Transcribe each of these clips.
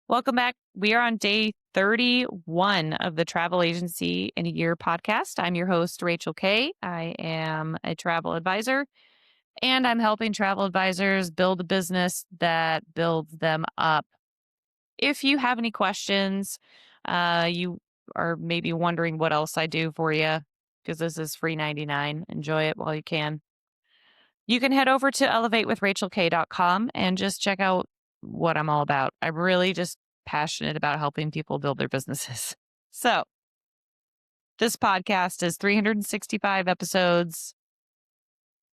Welcome back. We are on day 31 of the Travel Agency in a Year podcast. I'm your host, Rachel Kay. I am a travel advisor and I'm helping travel advisors build a business that builds them up. If you have any questions, you are maybe wondering what else I do for you because this is free 99. Enjoy it while you can. You can head over to elevatewithrachelk.com and just check out what I'm all about. I'm really just passionate about helping people build their businesses. So, this podcast is 365 episodes,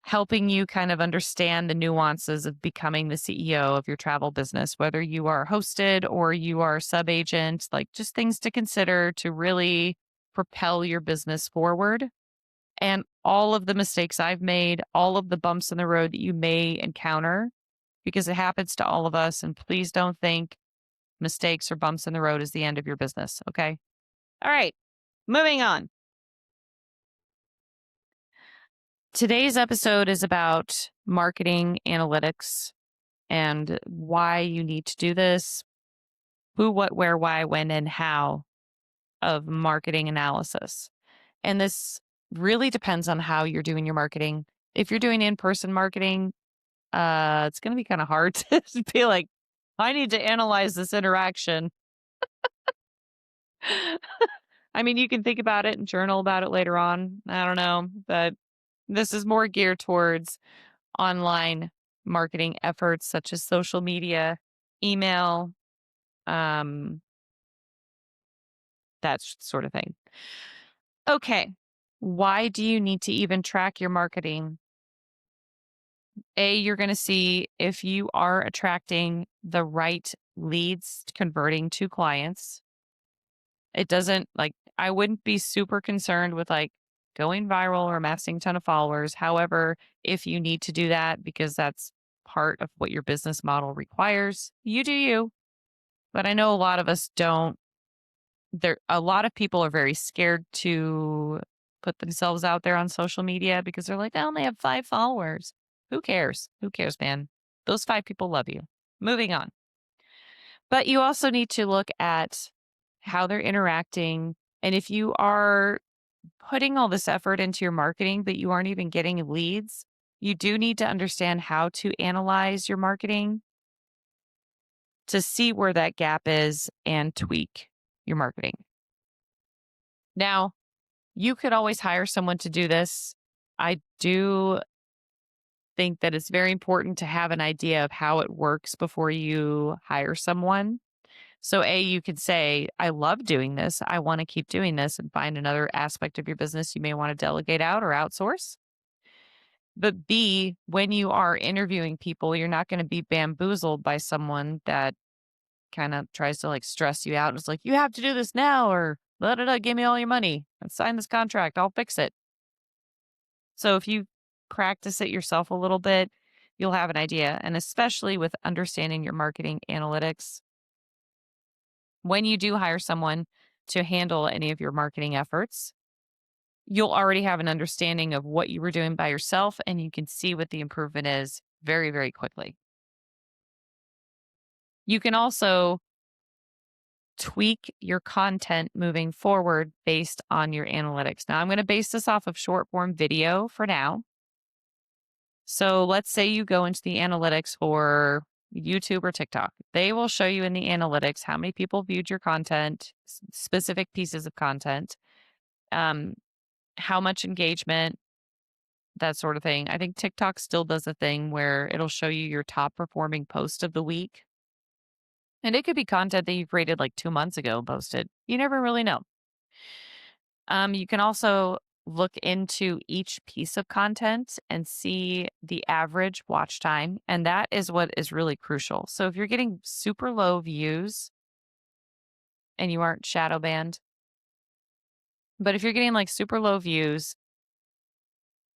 helping you kind of understand the nuances of becoming the CEO of your travel business, whether you are hosted or you are sub agent, like just things to consider to really propel your business forward. And all of the mistakes I've made, all of the bumps in the road that you may encounter, because it happens to all of us. And please don't think mistakes or bumps in the road is the end of your business. Okay. All right. Moving on. Today's episode is about marketing analytics and why you need to do this, who, what, where, why, when, and how of marketing analysis. And this really depends on how you're doing your marketing. If you're doing in person marketing, it's going to be kind of hard to be like, I need to analyze this interaction. I mean, you can think about it and journal about it later on. I don't know, but this is more geared towards online marketing efforts such as social media, email, um, sort of thing. Okay. Why do you need to even track your marketing? You're going to see if you are attracting the right leads converting to clients. It doesn't like, I wouldn't be super concerned with like going viral or amassing a ton of followers. However, if you need to do that because that's part of what your business model requires, you do you. But I know a lot of us don't. A lot of people are very scared to put themselves out there on social media because they're like, I only have 5 followers. Who cares? Who cares, man? Those 5 people love you. Moving on. But you also need to look at how they're interacting. And if you are putting all this effort into your marketing, but you aren't even getting leads, you do need to understand how to analyze your marketing to see where that gap is and tweak your marketing. Now, you could always hire someone to do this. I do think that it's very important to have an idea of how it works before you hire someone. So, you could say, I love doing this. I want to keep doing this and find another aspect of your business you may want to delegate out or outsource. But B, when you are interviewing people, you're not going to be bamboozled by someone that kind of tries to like stress you out. And it's like, you have to do this now or da, da, da, give me all your money and sign this contract. I'll fix it. So if you practice it yourself a little bit, you'll have an idea. And especially with understanding your marketing analytics, when you do hire someone to handle any of your marketing efforts, you'll already have an understanding of what you were doing by yourself and you can see what the improvement is very, very quickly. You can also tweak your content moving forward based on your analytics. Now, I'm going to base this off of short form video for now. So let's say you go into the analytics for YouTube or TikTok. They will show you in the analytics how many people viewed your content, specific pieces of content, um, how much engagement, that sort of thing. I think TikTok still does a thing where it'll show you your top performing post of the week. And it could be content that you created like 2 months ago and posted. You never really know. You can also look into each piece of content and see the average watch time. And that is what is really crucial. So if you're getting super low views and you aren't shadow banned, but if you're getting like super low views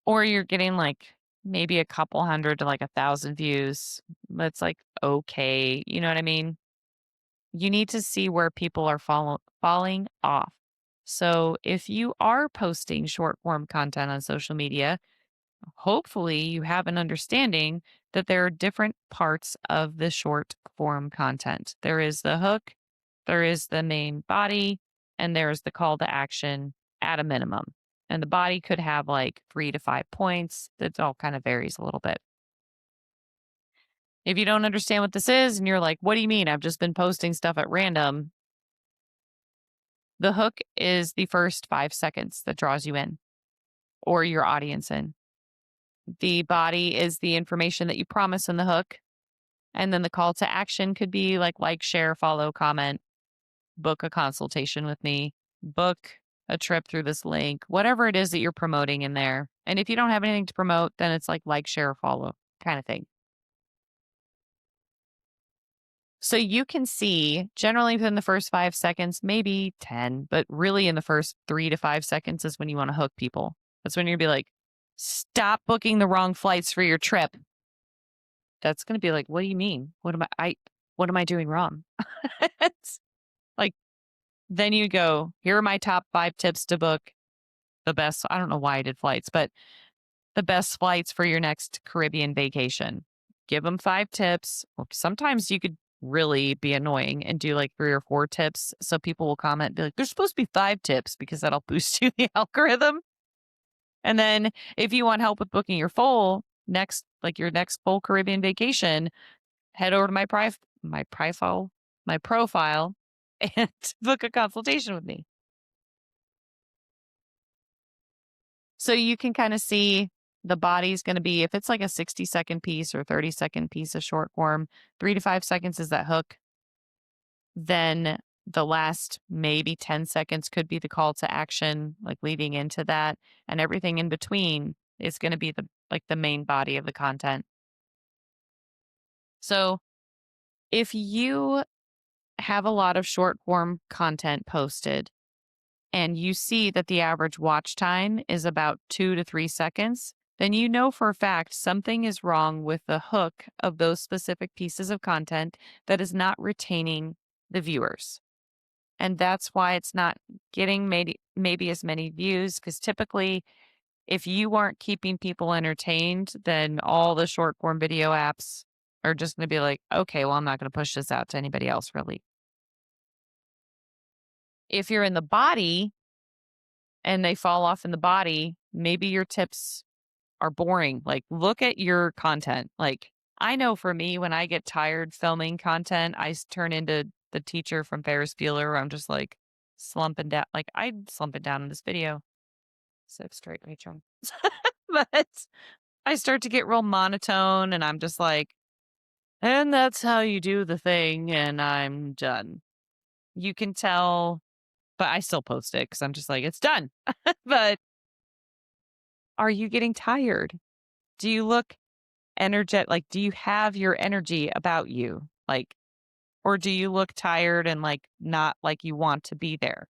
or you're getting like maybe a couple hundred to like 1,000 views, that's like okay. You know what I mean? You need to see where people are falling off. So if you are posting short form content on social media, hopefully you have an understanding that there are different parts of the short form content. There is the hook, there is the main body, and there's the call to action at a minimum. And the body could have like 3 to 5 points. That all kind of varies a little bit. If you don't understand what this is and you're like, what do you mean? I've just been posting stuff at random. The hook is the first 5 seconds that draws you in or your audience in. The body is the information that you promise in the hook. And then the call to action could be like, share, follow, comment, book a consultation with me, book a trip through this link, whatever it is that you're promoting in there. And if you don't have anything to promote, then it's like, share, follow kind of thing. So you can see generally within the first 5 seconds, maybe 10, but really in the first 3 to 5 seconds is when you want to hook people. That's when you'll be like, stop booking the wrong flights for your trip. That's going to be like, what do you mean? What am I doing wrong? It's like, then you go, here are my top 5 tips to book the best. I don't know why I did flights, but the best flights for your next Caribbean vacation. Give them 5 tips. Or sometimes you could really be annoying and do like 3 or 4 tips. So people will comment, be like, there's supposed to be 5 tips because that'll boost you the algorithm. And then if you want help with booking your your next full Caribbean vacation, head over to my profile and book a consultation with me. So you can kind of see the body's going to be, if it's like a 60-second piece or 30-second piece of short form, 3 to 5 seconds is that hook. Then the last maybe 10 seconds could be the call to action, like leading into that. And everything in between is going to be the main body of the content. So if you have a lot of short form content posted and you see that the average watch time is about 2 to 3 seconds, then you know for a fact something is wrong with the hook of those specific pieces of content that is not retaining the viewers. And that's why it's not getting maybe as many views, because typically if you aren't keeping people entertained, then all the short form video apps are just going to be like, okay, well, I'm not going to push this out to anybody else really. If you're in the body and they fall off in the body, maybe your tips are boring. Like, look at your content. Like, I know for me, when I get tired filming content, turn into the teacher from Ferris Bueller, where I'm just like slumping down. Like, I'm slumping down in this video. Sit straight, Rachel. But I start to get real monotone and I'm just like, and that's how you do the thing. And I'm done. You can tell, but I still post it because I'm just like, it's done. But are you getting tired? Do you look energetic? Like, do you have your energy about you? Like, or do you look tired and like not like you want to be there?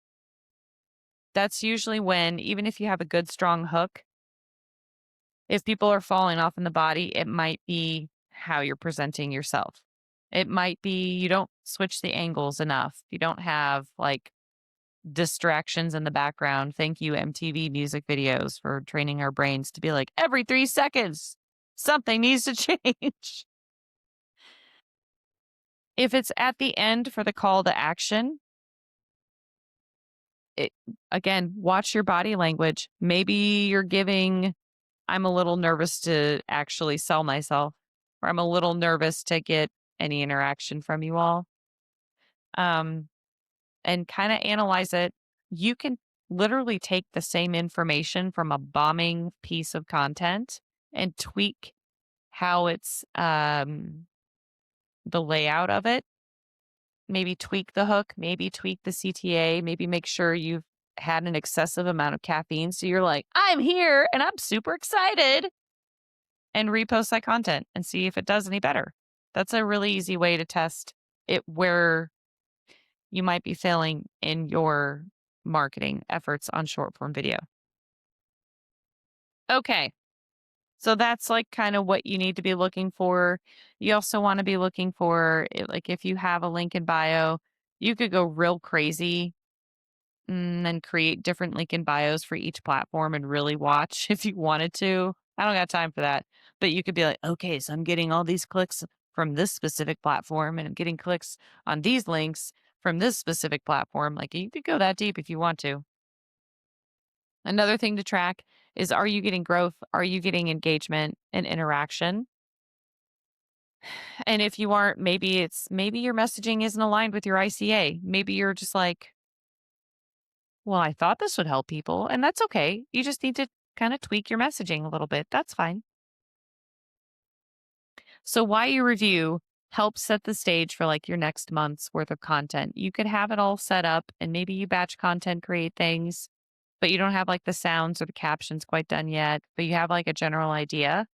That's usually when, even if you have a good, strong hook, if people are falling off in the body, it might be how you're presenting yourself. It might be you don't switch the angles enough. You don't have like distractions in the background. Thank you, MTV music videos, for training our brains to be like, every 3 seconds, something needs to change. If it's at the end for the call to action, again, watch your body language. Maybe you're giving, I'm a little nervous to actually sell myself, or I'm a little nervous to get any interaction from you all. And kind of analyze it. You can literally take the same information from a bombing piece of content and tweak how it's the layout of it. Maybe tweak the hook, maybe tweak the CTA, maybe make sure you've had an excessive amount of caffeine. So you're like, I'm here and I'm super excited. And repost that content and see if it does any better. That's a really easy way to test it where you might be failing in your marketing efforts on short form video. Okay. So that's like kind of what you need to be looking for. You also want to be looking for, like, if you have a link in bio, you could go real crazy and create different link in bios for each platform and really watch if you wanted to. I don't got time for that. But you could be like, okay, so I'm getting all these clicks from this specific platform and I'm getting clicks on these links from this specific platform. Like you could go that deep if you want to. Another thing to track is, are you getting growth? Are you getting engagement and interaction? And if you aren't, maybe your messaging isn't aligned with your ICA. Maybe you're just like, well, I thought this would help people, and that's okay. You just need to kind of tweak your messaging a little bit. That's fine. So why you review helps set the stage for like your next month's worth of content. You could have it all set up and maybe you batch content create things, but you don't have like the sounds or the captions quite done yet, but you have like a general idea.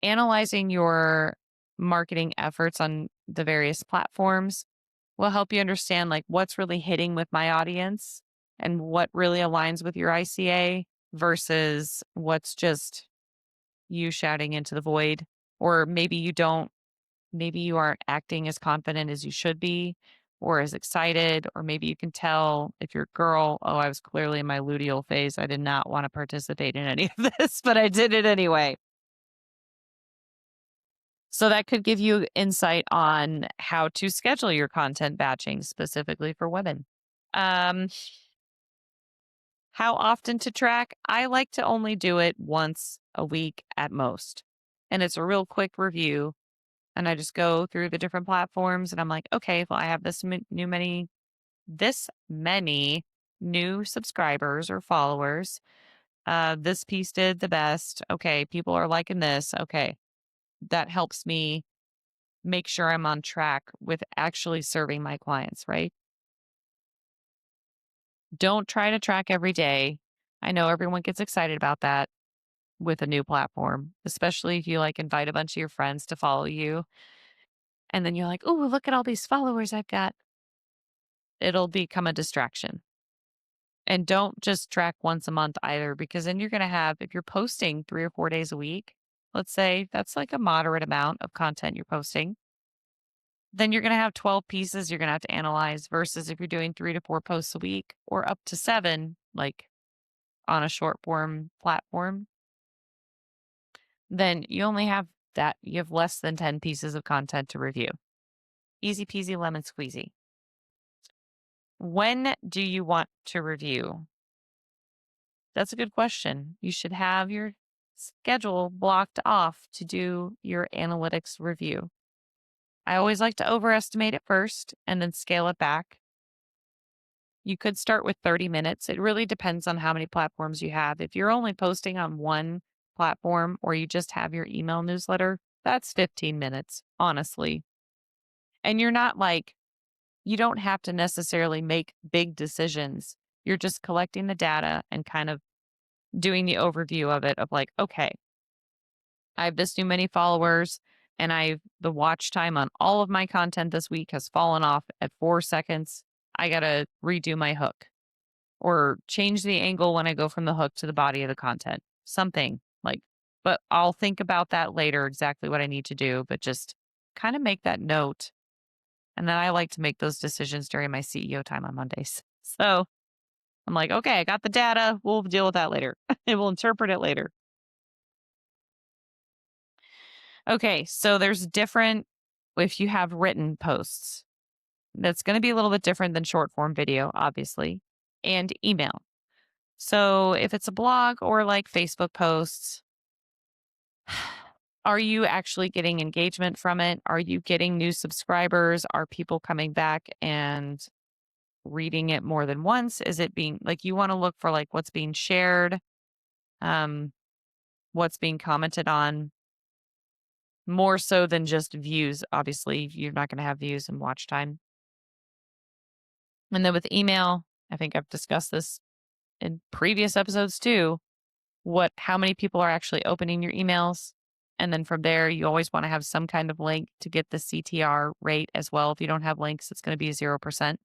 Analyzing your marketing efforts on the various platforms will help you understand like what's really hitting with my audience and what really aligns with your ICA versus what's just you shouting into the void. Or maybe you aren't acting as confident as you should be or as excited, or maybe you can tell if you're a girl, oh, I was clearly in my luteal phase. I did not want to participate in any of this, but I did it anyway. So that could give you insight on how to schedule your content batching specifically for women. Um, how often to track? I like to only do it once a week at most. And it's a real quick review. And I just go through the different platforms and I'm like, okay, well, I have this many new subscribers or followers. This piece did the best. Okay, people are liking this. Okay, that helps me make sure I'm on track with actually serving my clients, right? Don't try to track every day. I know everyone gets excited about that with a new platform, especially if you like invite a bunch of your friends to follow you. And then you're like, oh, look at all these followers I've got. It'll become a distraction. And don't just track once a month either, because then you're going to have, if you're posting 3 or 4 days a week, let's say that's like a moderate amount of content you're posting, then you're going to have 12 pieces you're going to have to analyze versus if you're doing 3 to 4 posts a week or up to seven, like on a short form platform, then you only have you have less than 10 pieces of content to review. Easy peasy lemon squeezy. When do you want to review? That's a good question. You should have your schedule blocked off to do your analytics review. I always like to overestimate it first and then scale it back. You could start with 30 minutes. It really depends on how many platforms you have. If you're only posting on one platform or you just have your email newsletter, that's 15 minutes, honestly. And you're not like, you don't have to necessarily make big decisions. You're just collecting the data and kind of doing the overview of it of like, okay, I have this new many followers and the watch time on all of my content this week has fallen off at 4 seconds. I got to redo my hook or change the angle when I go from the hook to the body of the content. Something like, but I'll think about that later, exactly what I need to do, but just kind of make that note. And then I like to make those decisions during my CEO time on Mondays. So I'm like, okay, I got the data. We'll deal with that later. We'll interpret it later. Okay, so there's different, if you have written posts, that's going to be a little bit different than short form video, obviously, and email. So if it's a blog or like Facebook posts, are you actually getting engagement from it? Are you getting new subscribers? Are people coming back and reading it more than once? Is it being like, you want to look for like what's being shared, um, what's being commented on, more so than just views. Obviously, you're not going to have views and watch time. And then with email, I think I've discussed this in previous episodes too. How many people are actually opening your emails? And then from there, you always want to have some kind of link to get the CTR rate as well. If you don't have links, it's going to be 0%.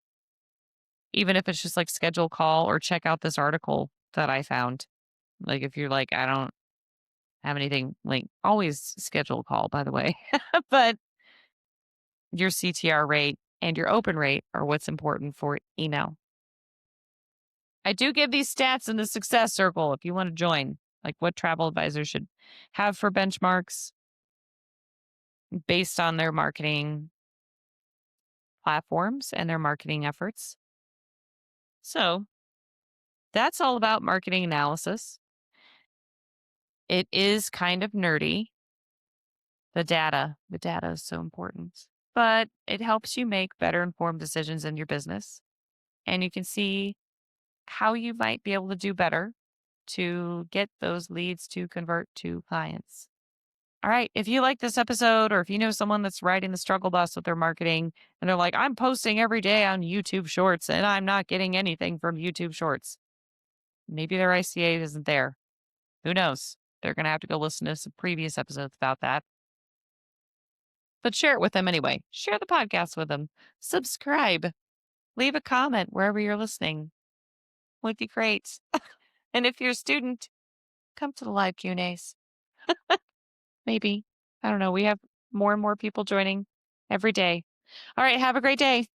Even if it's just like schedule call or check out this article that I found. Like if you're like, I don't have anything linked, always schedule a call, by the way. But your CTR rate and your open rate are what's important for email. I do give these stats in the success circle if you want to join. like what travel advisors should have for benchmarks based on their marketing platforms and their marketing efforts. So that's all about marketing analysis. It is kind of nerdy. The data is so important, but it helps you make better informed decisions in your business. And you can see how you might be able to do better to get those leads to convert to clients. All right. If you like this episode, or if you know someone that's riding the struggle bus with their marketing and they're like, I'm posting every day on YouTube Shorts and I'm not getting anything from YouTube Shorts, maybe their ICA isn't there. Who knows? They're going to have to go listen to some previous episodes about that. But share it with them anyway. Share the podcast with them. Subscribe. Leave a comment wherever you're listening. Would be great. And if you're a student, come to the live Q&As. Maybe. I don't know. We have more and more people joining every day. All right. Have a great day.